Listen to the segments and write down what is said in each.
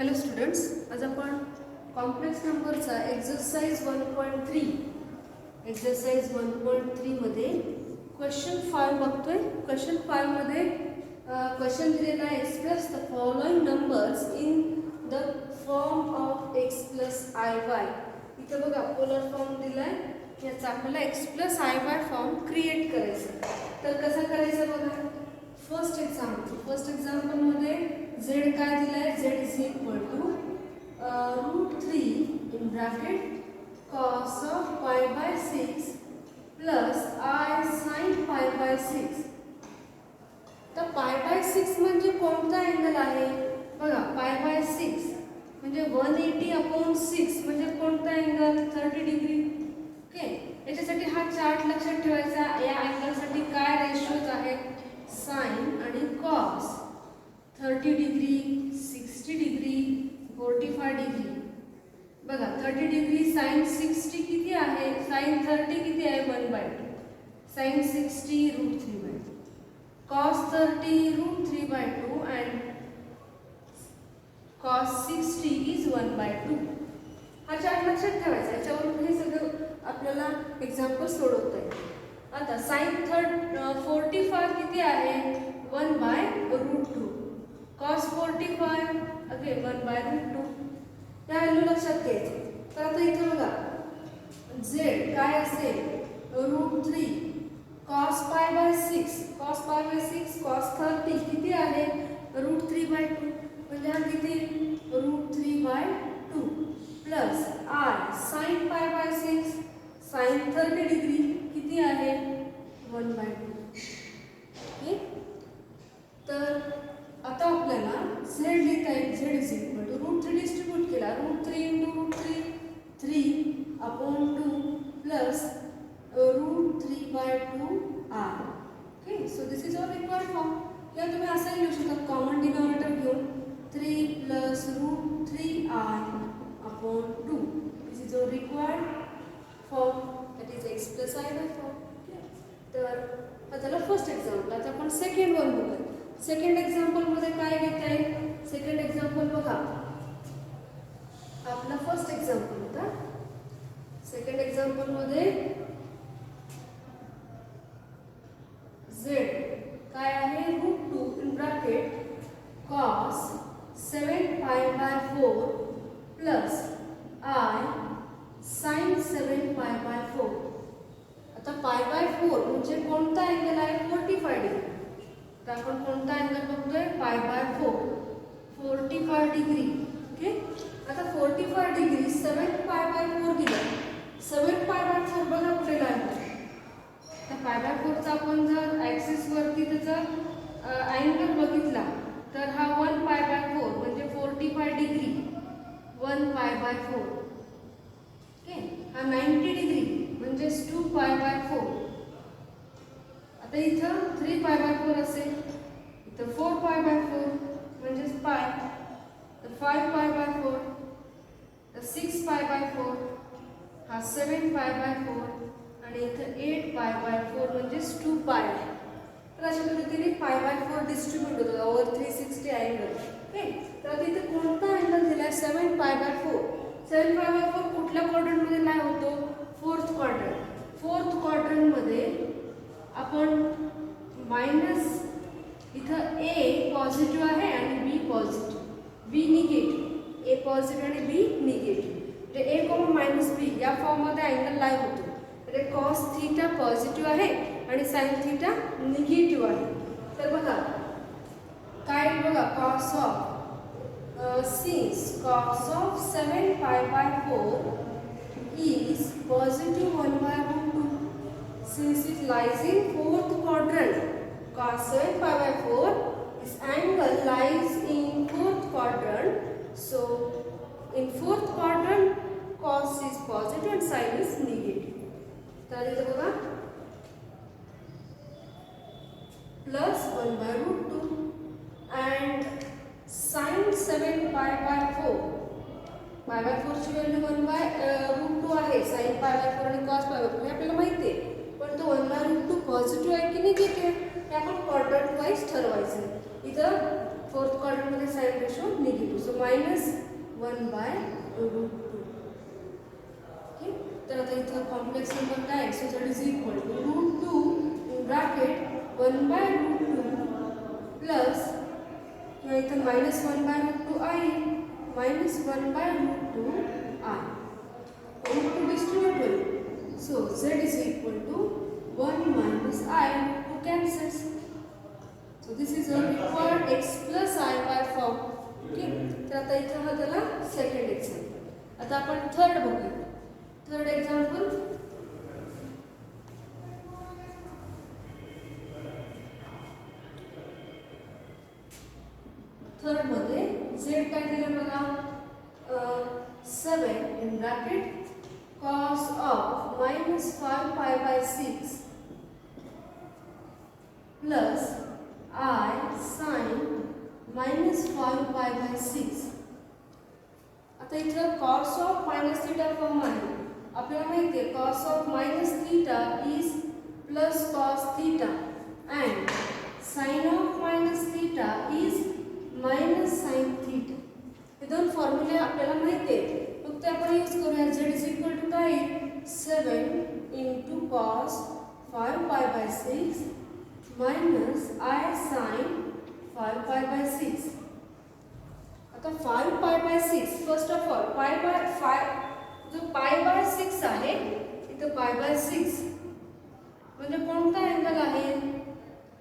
Hello students, आज आपण complex नंबरचा एक्सरसाइज 1.3 मध्ये क्वेश्चन 5 बघतोय. क्वेश्चन 5 मध्ये क्वेश्चन दिलेला आहे, express the following numbers in the form of x plus I Y. इथं बघा पोलर फॉर्म दिलाय, याचा आपल्याला x plus I Y form create करायचा. तर कसं करायचं बघा. फर्स्ट एक्झाम्पल मध्ये z काय दिलाय, z is equal to √3 in bracket cos of pi by 6 plus i sin pi by 6. तर पाय बाय 6 म्हणजे कोणता अँगल आहे बघा. पाय बाय 6 म्हणजे 180/6 म्हणजे कोणता अँगल, 30 डिग्री. ओके, याच्यासाठी हा चार्ट लक्षात ठेवायचा. या अँगलसाठी काय रेशोज आहेत, साइन आणि कॉस. 30 degree, 60 degree, 45 degree. बघा 30 डिग्री साइन 60 किती आहे, साइन 30 किती आहे, 1/2. Sine 60 √3/2, cos 30 √3/2 and cos 60 is 1/2. हा चार्ट लक्षात ठेवायचा. याच्यावरून हे सगळं आपल्याला एक्झाम्पल सोडवता येईल. आता साइन 45 किती आहे, 1/√2. Cos 45 again 1/√2. या व्हॅल्यू लक्षात घ्यायचं. तर आता इथे बघा z काय असेल, √3 cos pi by 6. Cos pi by 6 cos 30 किती आहे, √3/2 म्हणजे हा किती, √3/2 plus i sine pi by 6 sine 30 degree किती आहे, 1/2. ओके, तर आता आपल्याला z लिहिता येईल. z is equal to √3 distribute केला, √3 × √3 3/2 plus √3/2 r. Okay, so this is our required form. या तुम्ही असं लिहू शकता, कॉमन डिनॉमिनेटर घेऊन 3 plus √3i/2. This is our required form, that is x plus i by form. तर त्याला फर्स्ट एक्झाम्पल. आता आपण सेकंड वन बघूया. सेकंड एक्झाम्पल मध्ये काय घेता येईल. सेकंड एक्झाम्पल बघा, आपला फर्स्ट एक्झाम्पल होता. सेकंड एक्झाम्पल मध्ये z काय आहे, √2 in bracket cos 7π/4 plus i sin 7π/4. आता π/4 म्हणजे कोणता अँगल आहे, 45 डिग्री. तर आपण कोणता अँगल बघतोय, π/4 45 डिग्री. ओके, आता 45 डिग्री 7π/4 दिलं. 7π/4 बघा कुठे लागलं. तर π/4 चा आपण जर ऍक्सिस वरती त्याचा अँगल बघितला तर हा 1π/4 म्हणजे 45 डिग्री 1π/4. ओके, हा 90 डिग्री म्हणजे 2π/4. आता इथं 3π/4 असेल, इथं 4π/4 म्हणजेच पाय, तर 5π/4, तर 6π/4, हा 7π/4 आणि इथं 8π/4 म्हणजेच 2π आहे. तर अशा पद्धतीने π/4 डिस्ट्रीब्यूट होतो ओव्हर 360 अँगल. ओके, तर आता इथे कोणता अँगल दिलाय, 7π/4. 7π/4 कुठल्या क्वाड्रंटमध्ये लाई होतो, फोर्थ क्वाड्रंट. फोर्थ क्वाड्रंटमध्ये आपण मायनस, इथं a पॉझिटिव्ह आहे आणि b positive, b negative. a positive आणि b निगेटिव्ह म्हणजे a, -b या फॉर्ममध्ये अँगल लाई होतो. म्हणजे कॉस थीटा पॉझिटिव्ह आहे आणि साइन थीटा निगेटिव्ह आहे. तर बघा काय बघा, cos of since cos of 7π/4 is positive 1/√2, since it lies in fourth quadrant, cos 7π/4 this angle lies in fourth quadrant. So in fourth quadrant cos is positive and sin is negative. तर इथे बघा plus 1/√2 and sin 7π/4. π/4 ची value 1/√2 आहे. sin π/4 आणि cos π/4 हे आपल्याला माहिती आहे, पण तो 1/√2 पॉझिटिव्ह आहे की निगेटिव्ह हे आपण क्वाड्रंट वाईज ठरवायचं. इथं फोर्थ क्वाड्रंटमध्ये sine ratio negative, so -1/√2. Okay, तर आता इथं कॉम्प्लेक्स नंबर काय आहे? So that is equal to √2 in bracket 1/√2 plus किंवा इथं -1/√2 आहे -1/√2 आहे. √2 डिस्ट्रीब्यूट होईल, so z is equal to 1 - I, √2 cancels. So this is a required x plus I by form. Okay, तर आता इथं हा झाला सेकंड एक्झाम्पल. आता आपण थर्ड बघूया. थर्ड एक्झाम्पल, थर्ड मध्ये z काय दिलं बघा, 7 in bracket cos of -5π/6 plus I sin -5π/6. आता इथं cos of -θ फॉर्म आहे. आपल्याला माहिती आहे cos of -θ is plus cos θ and sin of -θ is minus sin θ. हे दोन फॉर्म्युले आपल्याला माहिती आहेत, फक्त आपण यूज करूया. z इज इक्वल टू काय, 7 into cos 5π/6 minus I sin 5π/6. आता 5π/6 फर्स्ट ऑफ ऑल π/5 जो π/6 आहे, इथं π/6 म्हणजे कोणता अँगल आहे?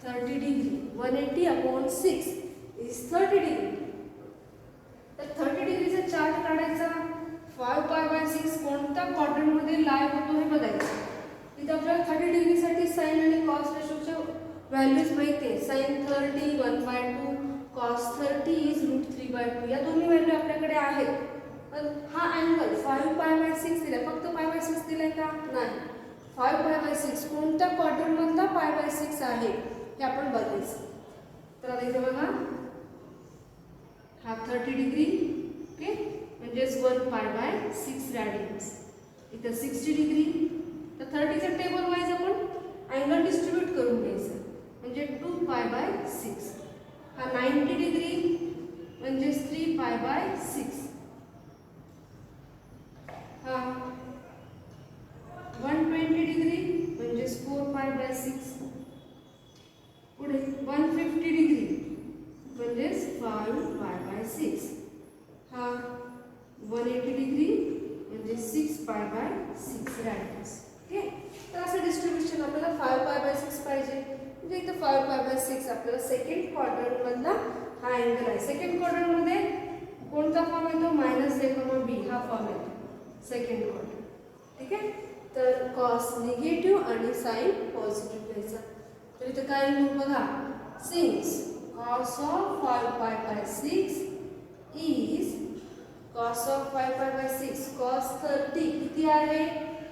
30 डिग्री. 180/6 is 30 degree. तर 30 डिग्रीचा चार्ट काढायचा. 5π/6 कोणत्या क्वाड्रंटमध्ये लाय होतो हे बघायचं. इथं आपल्याला 30 डिग्रीसाठी साइन आणि कॉस रेशोच्या व्हॅल्यूज माहिती आहे. Sine 30 1/2, cos 30 is √3/2. या दोन्ही व्हॅल्यू आपल्याकडे आहेत. पण हा अँगल 5π/6 दिलाय, फक्त π/6 दिलाय का? नाही. 5π/6 कोणत्या क्वाड्रंटमधला π/6 आहे हे आपण बघायचं. तर आता इथे बघा, हा 30 डिग्री, ओके, म्हणजेच 1π/6 रॅडियन्स. इथं 60 डिग्री. तर 30चं टेबल वाईज आपण अँगल डिस्ट्रीब्यूट करून घ्यायचं, म्हणजे 2π/6. हा 90 डिग्री म्हणजे 3π/6. हा 120 डिग्री म्हणजे 4π/6. पुढे 150 डिग्री म्हणजे 5π/6. हा 180 डिग्री म्हणजे 6π/6 रॅडियन्स. ओके, तर असं डिस्ट्रीब्युशन आपल्याला 5π/6 पाहिजे. म्हणजे इथं 5π/6 आपल्याला सेकंड क्वाड्रंटमधला हा अँगल आहे. सेकंड क्वाड्रंटमध्ये कोणता फॉर्म येतो? -a, b हा फॉर्म येतो सेकंड क्वाड्रंट. ठीक आहे, तर कॉस निगेटिव्ह आणि साइन पॉझिटिव्ह घ्यायचा. तर इथं काय मग बघा, since cos of 5π/6 is cos of 5π/6 cos 30 किती आहे?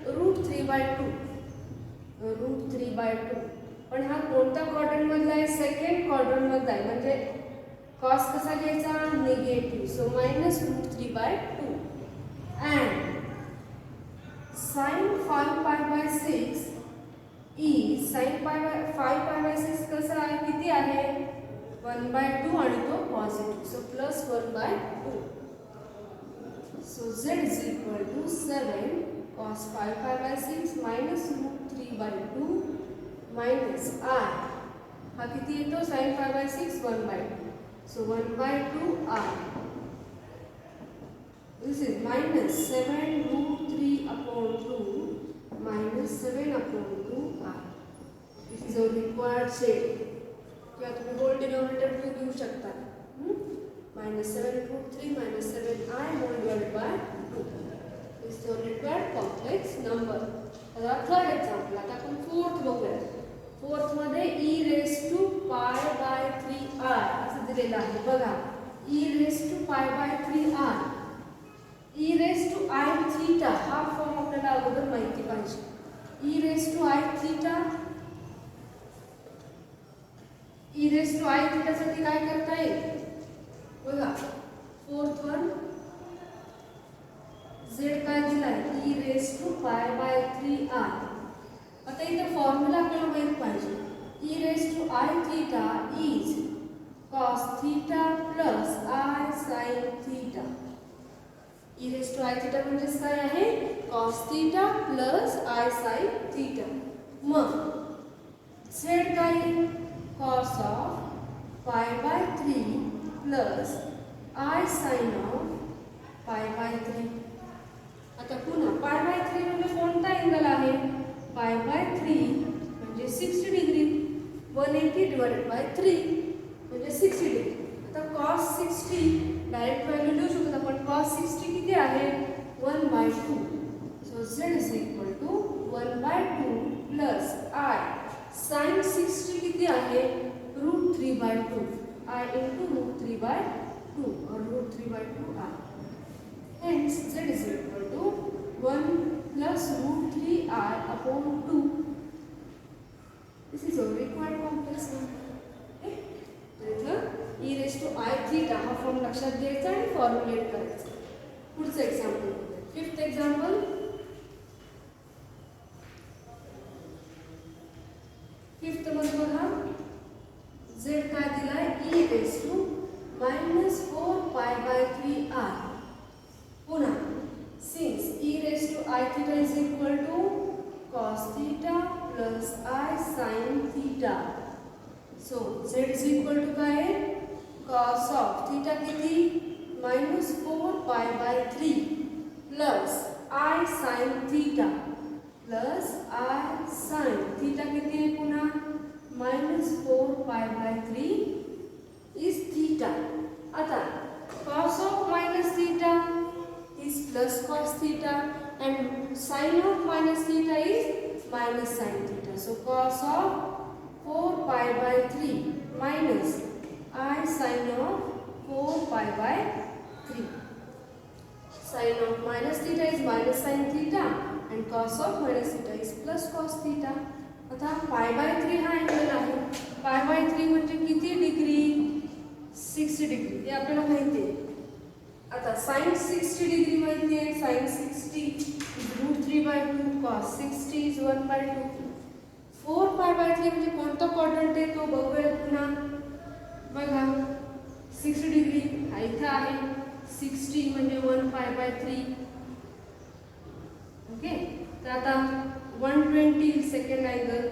√3/2. √3/2. पण हा कोणता क्वाड्रंट मधला आहे? सेकंड क्वाड्रंट मधला आहे. म्हणजे कॉस कसा घ्यायचा? Negative. So -√3/2 and sin 5π/6 is sin 5π/6 कसा आहे? किती आहे? 1/2 आणि तो positive, so +1/2. So z is equal to 7 cos 5π/6 -√3/2 minus I. हा किती येतो? sin 5/6 1/2. So 1/2 I. This is -7√3/2 minus 7/2 I. This is our required shade. किंवा तुम्ही होल डिनोमिनेटर घेऊ शकता. -7√3 - 7I whole divided by 2. This is our required complex number. आता third example. आता आपण फोर्थ बघूया. फोर्थ मध्ये e⁻π/3r असं दिलेलं आहे बघा. e⁻π/3r, e⁻I⁻θ हा फॉर्म आपल्याला अगोदर माहिती पाहिजे. e⁻I⁻θ साठी काय करता येईल बघा. फोर्थ वन z काय दिलाय? e⁻π/3r. आता इथे फॉर्म्युला आपल्याला माहित पाहिजे. e⁻I⁻θ is cos theta plus I sin theta. e raised to I theta म्हणजेच काय आहे cos theta plus I sin theta. मग z काय cos of pi by 3 plus I sin of pi by 3. आता पुन्हा pi by 3 म्हणजे कोणता angle आहे pi by 3 म्हणजे 60 डिग्री. 180 divided by 3 म्हणजे 60 डिग्री. आता cos 60 डायरेक्ट व्हॅल्यू लिहू शकतो आपण. cos 60 किती आहे 1/2. So z is equal to 1/2 plus I sin 60 किती आहे √3/2. I into √3/2 or √3/2 I. Hence z is equal to 1 plus √3I upon 2. This is a required complex number. Okay? तर e raised to I theta हा form लक्षात घ्यायचा आणि formulate करायचा. पुढचं example, fifth example. Fifth मध्ये बघा z काय दिलाय e raised to -4 pi by 3I. पुन्हा since e raised to I theta is equal to cos theta plus I sin theta. So z is equal to काय cos of theta किती -4 pi by 3 plus I sin theta plus I sin theta किती आहे पुन्हा -4 pi by 3 is theta. आता cos of minus theta is plus cos theta and sin of minus theta is minus sin theta. So cos of 4 pi by 3 minus I sin of 4 pi by 3. Sin of minus theta is minus sin theta and cos of minus theta is plus cos theta. आता pi by 3 हा angle आहे. pi by 3 म्हणजे किती degree 60 degree. हे आपल्याला माहिती आहे. आता sin 60 डिग्री माहिती आहे. sin 60 is √3/2 cos 60 is 1/2. 4 pi by 3 म्हणजे कोणता क्वाड्रंट आहे तो बघूया पुन्हा. बघा 60 डिग्री हा इथे आहे. 60 म्हणजे 1 pi by 3. ओके. तर आता 120 सेकंड अँगल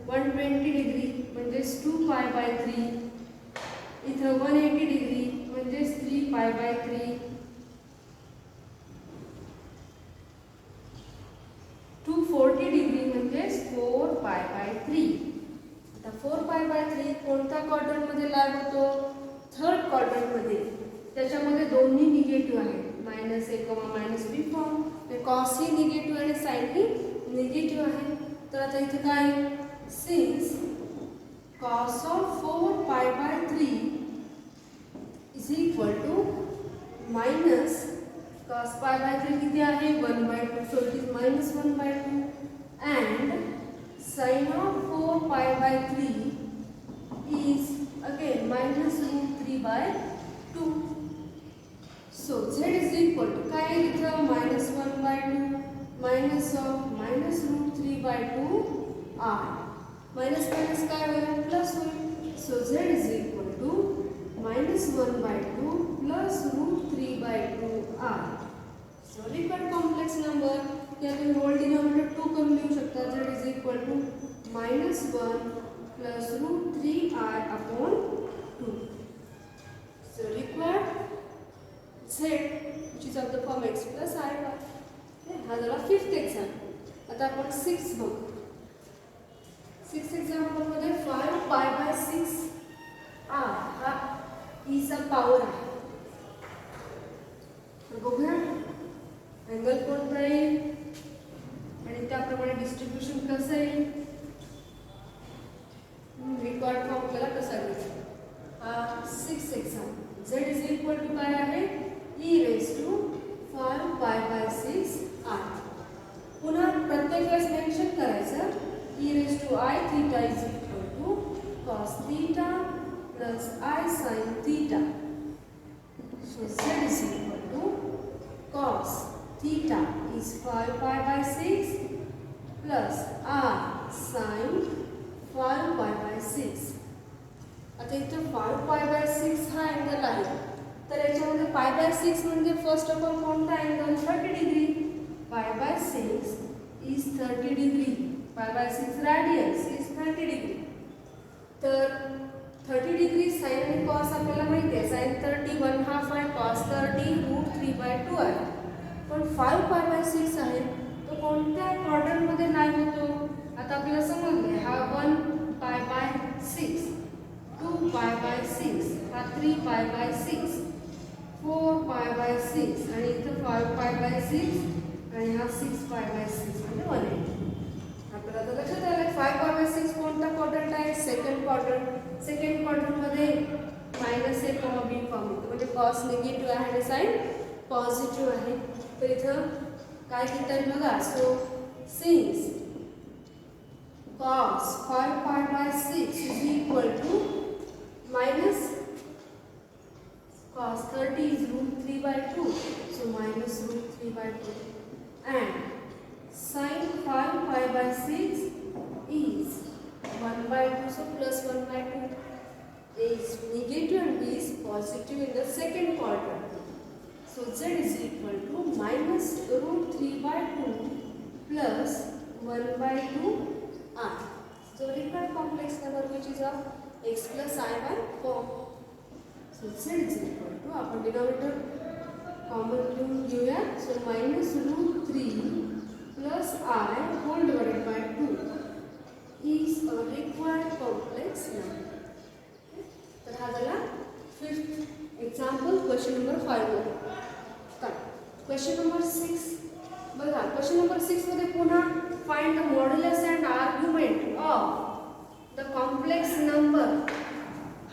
120 डिग्री म्हणजे 2 pi by 3. इथं 180 डिग्री म्हणजे 3 pi by 3. 240 डिग्री म्हणजे 4 pi by 3. आता 4 pi by 3 कोणत्या क्वाड्रंट मध्ये लाईव्ह होतो थर्ड क्वाड्रंट मध्ये. त्याच्यामध्ये दोन्ही निगेटिव्ह आहेत -a, -b फॉर्म. ते cos ही निगेटिव्ह आणि sin ही निगेटिव्ह आहे. तर आता इथे काय since cos of 4 pi by 3 is equal to minus cos pi by 3 किती आहे 1/2. so it is -1/2 and sin of 4 pi by 3 is again -√3/2. so z is equal to काय इथं -1/2 minus of -√3/2 I. Minus minus काय होईल plus होईल. So z is equal to -1/2 plus √3/2 I. So required complex number या तुम्ही hole denominator 2 करून लिहू शकता. z is equal to -1 plus √3I upon 2. So required z which is of the form x plus I y. हा झाला fifth example. आता आपण 6 बघू. 6 एक्झाम्पल मध्ये 5 pi by 6 I हा e चा पॉवर आहे. तर बघूया अँगल कोणता येईल आणि त्याप्रमाणे डिस्ट्रीब्युशन कसं येईल. रिक्वायर्ड फॉर्म आपल्याला कसा घ्यायचा. हा 6 example z is equal to काय आहे e raised to 5 pi by 6 I. पुन्हा प्रत्येक वेळेस मेन्शन करायचं e raised to I theta is equal to cos theta plus I sin theta. So z is equal to cos theta is 5 pi by 6 plus I sin 5 pi by 6. आता इथं 5π/6 हा angle आहे, तर याच्यामध्ये π/6 म्हणजे first of all कोणता angle? 30 degree. π/6 is 30 degree. π/6 radians is 30 degree. तर 30 degree sine आणि कॉस आपल्याला माहिती आहे. साइन 30 1/2 आहे, कॉस 30 √3/2 आहे. पण 5π/6 आहे तो कोणत्या क्वाड्रंटमध्ये नाही होतो? आता आपल्याला समजले हा 1π/6, 2π/6, हा 3π/6, 4π/6 आणि इथं 5π/6 आणि हा 6π/6 म्हणजे 180. आपल्याला आता लक्षात आलं 5π/6 कोणता क्वाड्रंट आहे? Second quadrant. सेकंड क्वाड्रंटमध्ये -a, b फॉर्म येतो, म्हणजे कॉस निगेटिव्ह आहे आणि साइन पॉझिटिव्ह आहे. तर इथं काय घेता येईल बघा. So since cos 5π/6 is equal to minus cos 30 is √3/2, so minus √3/2, and sin 5π/6 is 1/2, so plus 1/2. A is negative and B is positive in the second quadrant. So Z is equal to minus √3/2 plus 1/2 I. So required complex number which is of x plus I by 4. So Z is equal to, आपण denominator common घेऊया. So minus √3 plus I whole divided by 2 is a required complex number. तर हा झाला fifth example. Question number 5 question number 6 बघा. Question number 6 मध्ये पुन्हा find the modulus and argument of the complex number.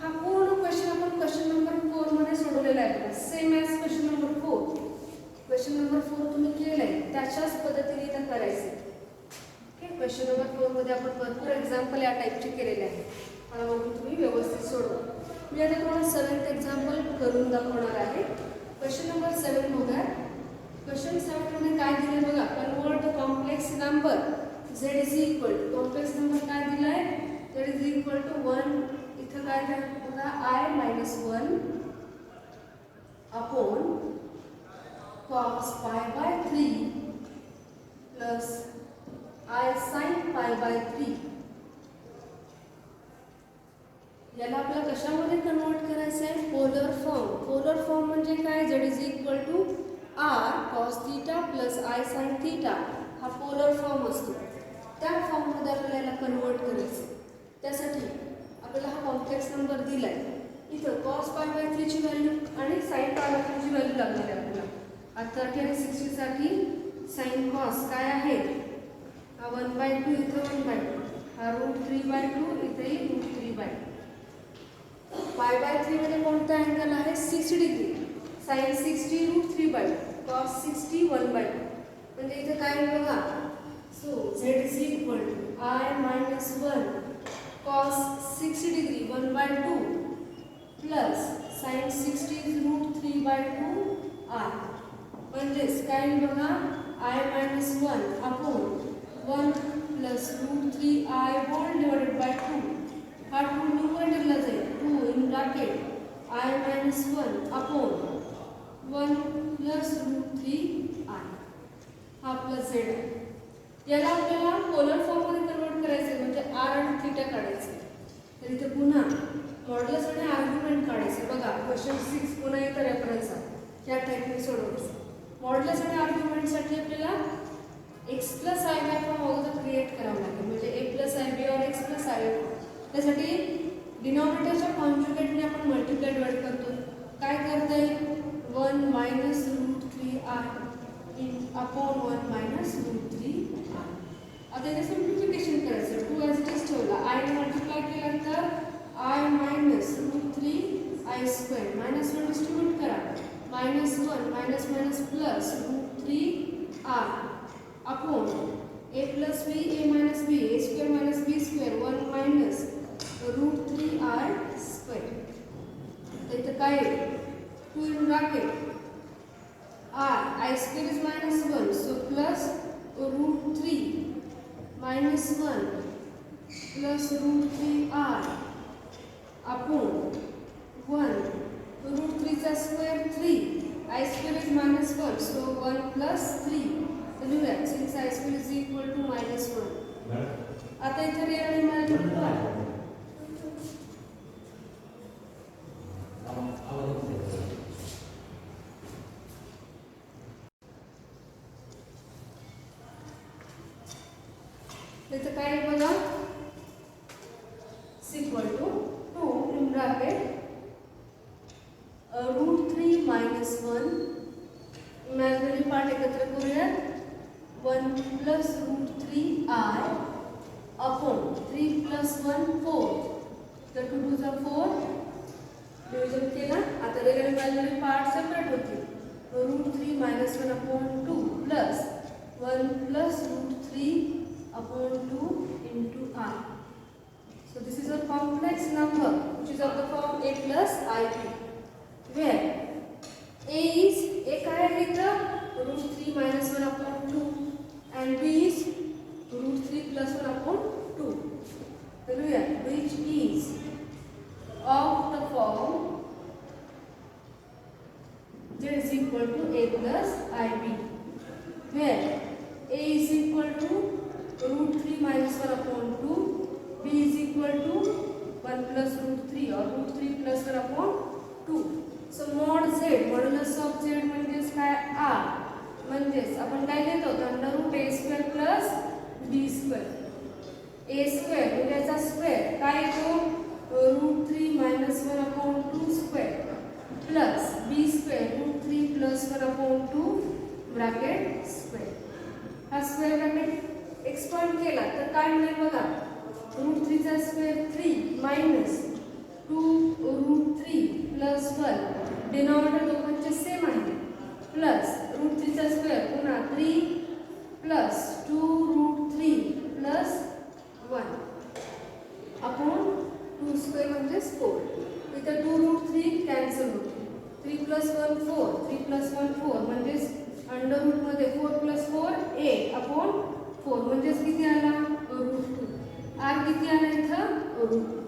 हा पूर्ण question आपण क्वेश्चन नंबर 4 मध्ये सोडवलेला आहे. Same as question number 4. Question number 4 तुम्ही केलंय त्याच्याच पद्धतीने इथं करायचं. ओके. क्वेश्चन नंबर 4 मध्ये आपण भरपूर एक्झाम्पल या टाईपचे केलेले आहेत. मला बघून तुम्ही व्यवस्थित सोडवा. मी आता तुम्हाला 7th एक्झाम्पल करून दाखवणार आहे. क्वेश्चन नंबर 7 बघा. क्वेश्चन 7 मध्ये काय दिले बघा. Convert the complex number z is equal to, complex number काय दिलाय? z is equal to 1. इथं काय आहे बघा, i-1 upon cos π/3 plus i sin π/3. याला आपल्याला कशामध्ये कन्वर्ट करायचं आहे? Polar form. पोलर फॉर्म म्हणजे काय? z is equal to r cos theta plus i sin theta. हा पोलर फॉर्म असतो. त्या फॉर्ममध्ये आपल्याला याला कन्वर्ट करायचं. त्यासाठी आपल्याला हा कॉम्प्लेक्स नंबर दिलाय. इथं cos π/3 ची व्हॅल्यू आणि sin π/3 ची व्हॅल्यू लागणार आहे आपल्याला. आता 30 आणि 60 साठी sin cos काय आहे? हा 1/2, इथं 1/2, हा √3/2, इथेही √3/2. π/3 मध्ये कोणता अँगल आहे? 60 डिग्री. sin 60 √3/2, cos 60 1/2. म्हणजे इथे काय बघा. So z is equal to i-1 cos 60 degree 1/2 plus sin 60 is √3/2 i. म्हणजेच काय बघा, i-1 upon 1 plus √3i whole divided by 2. हा 2 न्यूमरेटरला जाईल. 2 in bracket i-1 upon 1 plus √3i. हा प्लस z. याला आपल्याला पोलर फॉर्ममध्ये कन्वर्ट करायचं म्हणजे r आणि थीटा काढायचे. तर इथे पुन्हा मॉड्युलस आणि आर्ग्युमेंट काढायचे. बघा क्वेश्चन 6 पुन्हा इथं रेफरन्स आहे. या टाईपने सोडवायचं. मॉड्युलस आणि आर्ग्युमेंटसाठी आपल्याला x plus i by form अगोदर क्रिएट करावं लागेल. म्हणजे a प्लस आय बी और x प्लस आय. त्यासाठी डिनॉमिनेटरच्या कॉन्जुगेटने आपण मल्टिप्लाय डिवाइड करतो. काय करता येईल? 1 minus √3i upon 1 minus √3i. आता इथे सिम्प्लिफिकेशन करायचं. 2 ॲज इट इज ठेवला. i ने मल्टिप्लाय केलं तर i minus √3i². Minus 1 distribute करा. -1 minus minus plus √3i upon a plus b a minus b a² minus b². 1 minus √3i². तर इथं काय आहे? 2 in bracket i² is -1, so plus √3 -1 plus √3i upon 1 root 3 चा square 3 I square is minus 1 so 1 plus 3 लिहूया since I square is equal to minus 1 आता इथे real आणि imaginary part इथं काय बघा equal to 2 in bracket root 3 minus 1 imaginary part एकत्र करूयात 1 plus root 3 I upon 3 plus 1 4 तर 2 2 जा 4 डिव्हिजन केला आता रियल इमॅजिनरी पार्ट सेपरेट होतील root 3 minus 1 upon 2 plus 1 plus root 3 upon 2 into I. So this is a complex number which is of the form a plus ib, where a is a काय आहे इथं root 3 minus 1 upon 2 and b is root 3 plus 1 upon 2. तर लिहूया which is of the form z is equal to a plus ib, where a is equal to root 3 minus 1 upon 2, b is equal to 1 plus root 3 or root 3 plus 1 upon 2. So mod z, modulus of z म्हणजेच काय r म्हणजेच आपण काय घेतो under root a square plus b square a square म्हणजे याचा square काय येतो root 3 minus 1 upon 2 square plus b square root 3 plus 1 upon 2 bracket square हा स्क्वेअर ब्रॅकेट एक्सपांड केला तर काय मिळेल बघा रूट 3 चा square 3 minus 2 root 3 plus 1 denominator दोघांचे सेम आहे प्लस रूट 3 चा स्क्वेअर पुन्हा 3 plus 2 root 3 plus 1 upon 2 square म्हणजे 4 इथे 2 रूट 3 कॅन्सल होते 3 प्लस 1 4 3 प्लस 1 4 म्हणजे अंडर रूट मध्ये 4 प्लस 4 8 अपॉन 4 म्हणजेच किती आला रूट 2 r किती आला इथं रूट 2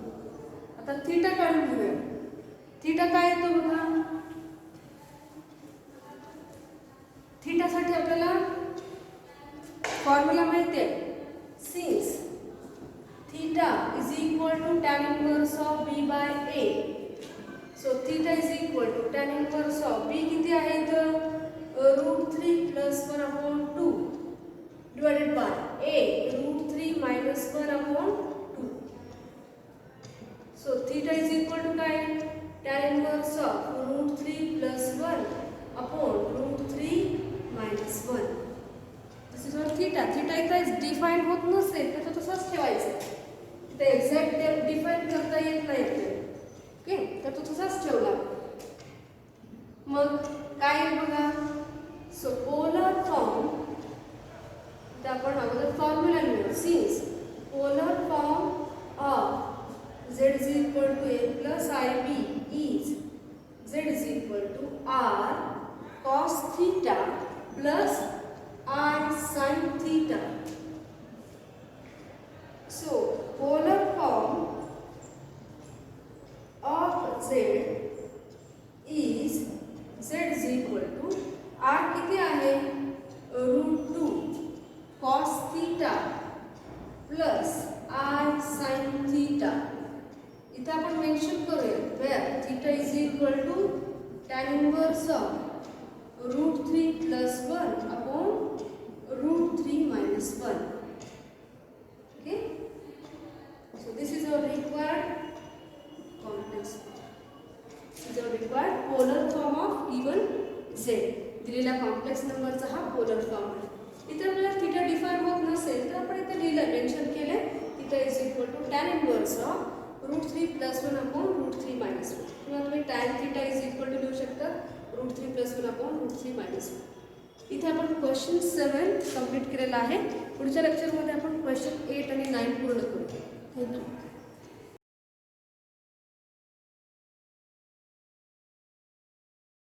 आता थीटा काढून घेऊया थीटा काय येतो बघा थीटा साठी आपल्याला फॉर्म्युला माहिती आहे since theta is equal to tan inverse of b by a so theta is equal to tan inverse of b किती आहे इथं root 3 plus 1 upon 2 divided by a root 3 minus 1 upon 2. So theta is equal to काय tan inverse of root 3 plus 1 upon root 3 minus 1. This is our theta. Theta इथं define होत नसेल तर तो तसाच ठेवायचा इथे एक्झॅक्ट डिफाइन करता येत नाही ओके तर तो तसाच ठेवला मग काय बघा सो पोलर फॉर्म आपण अगोदर फॉर्म्युला लिहू since polar form of z is equal to a plus ib is z is equal to r cos theta plus I sin theta. So polar form of z is z is equal to r किती आहे route 2 cos theta plus I sin theta. इथे आपण mention करूया where theta is equal to tan inverse of root 3 plus 1 upon root 3 minus 1. Okay? So this is our required complex form. This is our required polar form of even z. दिलेला complex नंबरचा हा polar form आहे इथे आपल्याला theta define होत नसेल तर आपण इथे लिहिलं मेन्शन केले theta is equal to tan inverse of root 3 plus 1 upon root 3 minus 1 किंवा तुम्ही tan theta is equal to लिहू शकता root 3 plus 1 upon root 3 minus 1 इथे आपण क्वेश्चन 7 कंप्लीट केलेला आहे पुढच्या लेक्चरमध्ये आपण क्वेश्चन 8 आणि 9 पूर्ण करू थँक्यू